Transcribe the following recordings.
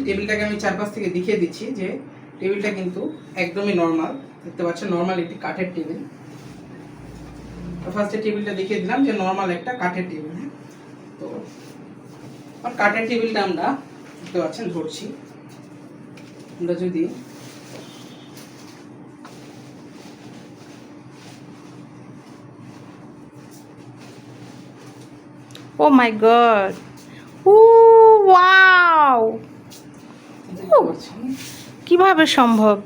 টেবিলটাকে আমি চারপাশ থেকে দেখিয়ে দিচ্ছি যে টেবিলটা কিন্তু একদমই নর্মাল, দেখতে পাচ্ছেন নর্মাল একটি কাঠের টেবিল। তো ফার্স্টে টেবিলটা দেখিয়ে দিলাম যে নর্মাল একটা কাঠের টেবিল। হ্যাঁ, তো কাঠের টেবিলটা আমরা দেখতে পাচ্ছেন ধরছি, আমরা যদি Oh my god. ওয়াও, কিভাবে সম্ভব?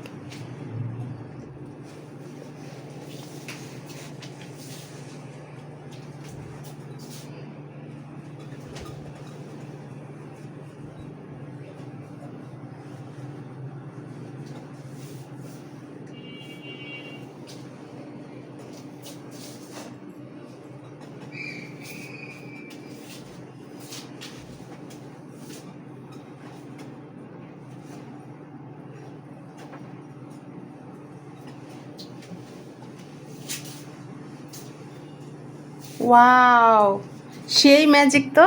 ওয়াও, সেই ম্যাজিক তো।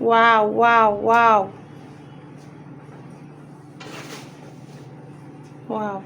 Wow wow wow wow.